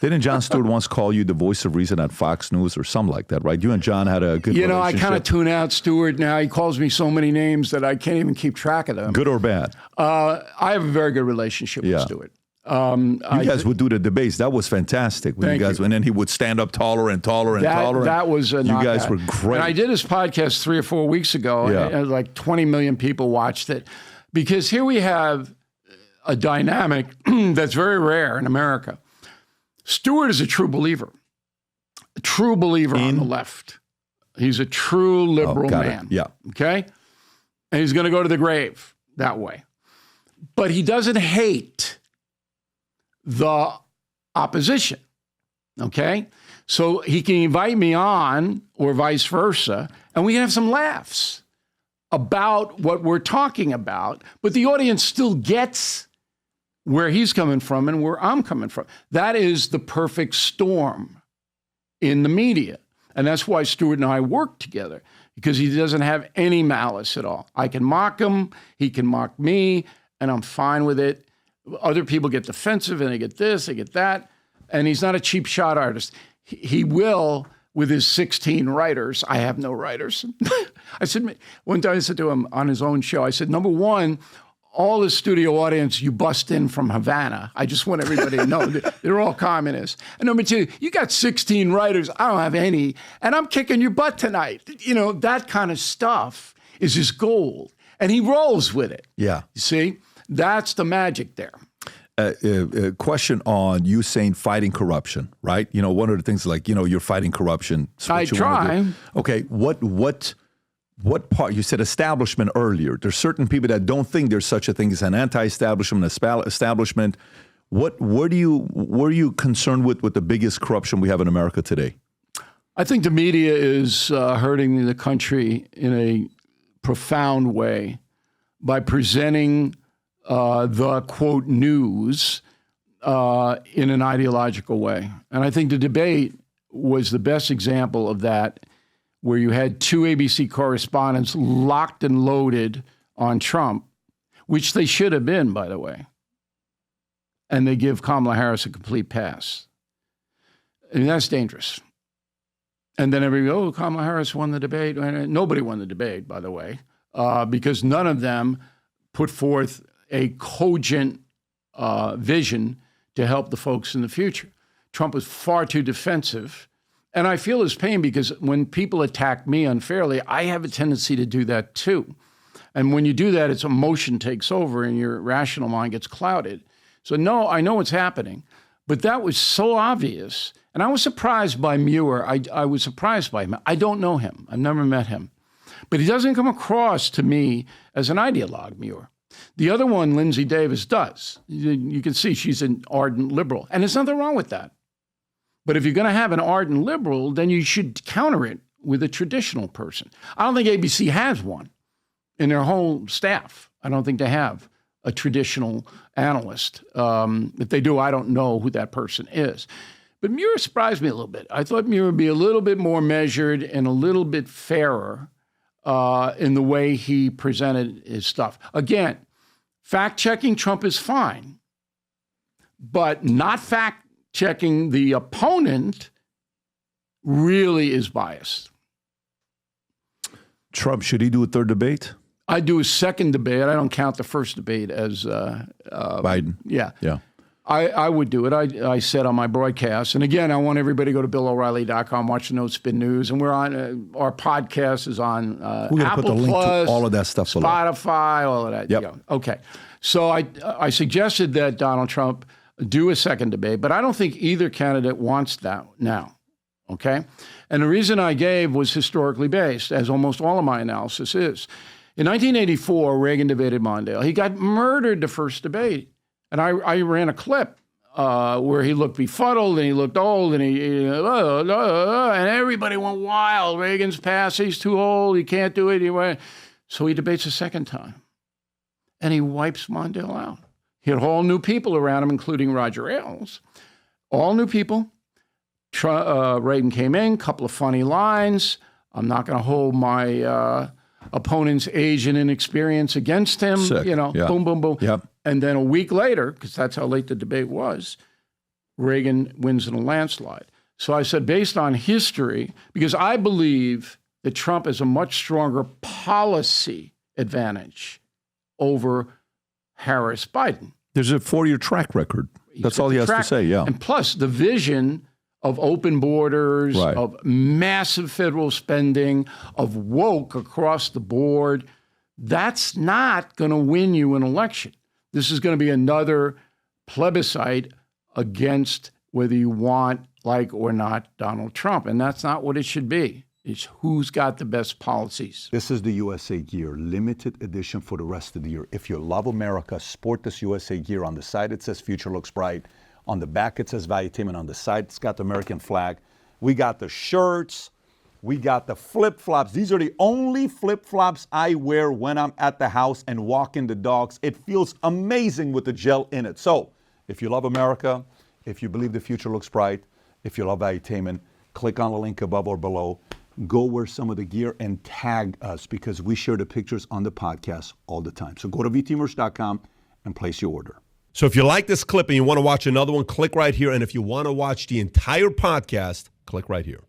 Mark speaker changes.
Speaker 1: Didn't Jon Stewart once call you the voice of reason at Fox News or something like that, right? You and Jon had a good relationship.
Speaker 2: I kind of tune out Stewart now. He calls me so many names that I can't even keep track of them.
Speaker 1: Good or bad?
Speaker 2: I have a very good relationship with Stewart.
Speaker 1: You guys would do the debates. That was fantastic. When and then he would stand up taller and taller and taller.
Speaker 2: That was a knockout.
Speaker 1: You guys were great.
Speaker 2: And I did his podcast 3 or 4 weeks ago. And like 20 million people watched it. Because here we have a dynamic that's very rare in America. Stewart is a true believer on the left. He's a true liberal man.
Speaker 1: Yeah.
Speaker 2: Okay? And he's going to go to the grave that way. But he doesn't hate the opposition. Okay? So he can invite me on or vice versa, and we can have some laughs about what we're talking about, but the audience still gets where he's coming from and where I'm coming from. That is the perfect storm in the media. And that's why Stewart and I work together, because he doesn't have any malice at all. I can mock him, he can mock me, and I'm fine with it. Other people get defensive and they get this, they get that. And he's not a cheap shot artist. He will, with his 16 writers. I have no writers. I said, one time I said to him on his own show, I said, number one, all the studio audience, you bust in from Havana. I just want everybody to know they're all communists. And number two, you got 16 writers. I don't have any. And I'm kicking your butt tonight. That kind of stuff is his gold. And he rolls with it.
Speaker 1: Yeah.
Speaker 2: You see, that's the magic there.
Speaker 1: A question on you saying fighting corruption, right? One of the things you're fighting corruption.
Speaker 2: I try.
Speaker 1: Okay. What part? You said establishment earlier. There's certain people that don't think there's such a thing as an anti-establishment, establishment. What are you concerned with the biggest corruption we have in America today?
Speaker 2: I think the media is hurting the country in a profound way by presenting the quote news in an ideological way. And I think the debate was the best example of that, where you had 2 ABC correspondents locked and loaded on Trump, which they should have been, by the way. And they give Kamala Harris a complete pass. And that's dangerous. And then everybody, Kamala Harris won the debate. Nobody won the debate, by the way, because none of them put forth a cogent vision to help the folks in the future. Trump was far too defensive. And I feel his pain because when people attack me unfairly, I have a tendency to do that too. And when you do that, it's emotion takes over and your rational mind gets clouded. So no, I know what's happening, but that was so obvious. And I was surprised by Muir. I was surprised by him. I don't know him. I've never met him. But he doesn't come across to me as an ideologue, Muir. The other one, Lindsay Davis, does. You can see she's an ardent liberal. And there's nothing wrong with that. But if you're going to have an ardent liberal, then you should counter it with a traditional person. I don't think ABC has one in their whole staff. I don't think they have a traditional analyst. If they do, I don't know who that person is. But Muir surprised me a little bit. I thought Muir would be a little bit more measured and a little bit fairer in the way he presented his stuff. Again, fact-checking Trump is fine, but not fact-checking the opponent really is biased.
Speaker 1: Trump, should he do a third debate?
Speaker 2: I do a second debate. I don't count the first debate as
Speaker 1: Biden.
Speaker 2: Yeah.
Speaker 1: Yeah.
Speaker 2: I would do it. I said on my broadcast, and again, I want everybody to go to BillO'Reilly.com, watch the No Spin News, and we're on, our podcast is on
Speaker 1: we're gonna
Speaker 2: Apple
Speaker 1: put the link
Speaker 2: Plus,
Speaker 1: to all of that stuff below.
Speaker 2: Spotify, all of that.
Speaker 1: Yep.
Speaker 2: Yeah. Okay. So I suggested that Donald Trump do a second debate, but I don't think either candidate wants that now. Okay? And the reason I gave was historically based, as almost all of my analysis is. In 1984, Reagan debated Mondale. He got murdered the first debate. And I ran a clip where he looked befuddled and he looked old and and everybody went wild. Reagan's passed. He's too old. He can't do it. So he debates a second time. And he wipes Mondale out. He had all new people around him, including Roger Ailes. All new people. Reagan came in, couple of funny lines. I'm not going to hold my opponent's age and inexperience against him.
Speaker 1: Sick.
Speaker 2: Yeah. Boom, boom, boom.
Speaker 1: Yep.
Speaker 2: And then a week later, because that's how late the debate was, Reagan wins in a landslide. So I said, based on history, because I believe that Trump has a much stronger policy advantage over Harris-Biden.
Speaker 1: There's a 4-year track record. That's all he has to say, yeah.
Speaker 2: And plus, the vision of open borders,
Speaker 1: Right.
Speaker 2: of massive federal spending, of woke across the board, that's not going to win you an election. This is going to be another plebiscite against whether you want, like or not, Donald Trump. And that's not what it should be. It's who's got the best policies.
Speaker 1: This is the USA gear, limited edition for the rest of the year. If you love America, sport this USA gear. On the side, it says Future Looks Bright. On the back, it says Valuetainment. On the side, it's got the American flag. We got the shirts. We got the flip-flops. These are the only flip-flops I wear when I'm at the house and walking the dogs. It feels amazing with the gel in it. So if you love America, if you believe the future looks bright, if you love Valuetainment, click on the link above or below. Go wear some of the gear and tag us because we share the pictures on the podcast all the time. So go to vtmerch.com and place your order.
Speaker 3: So if you like this clip and you want to watch another one, click right here. And if you want to watch the entire podcast, click right here.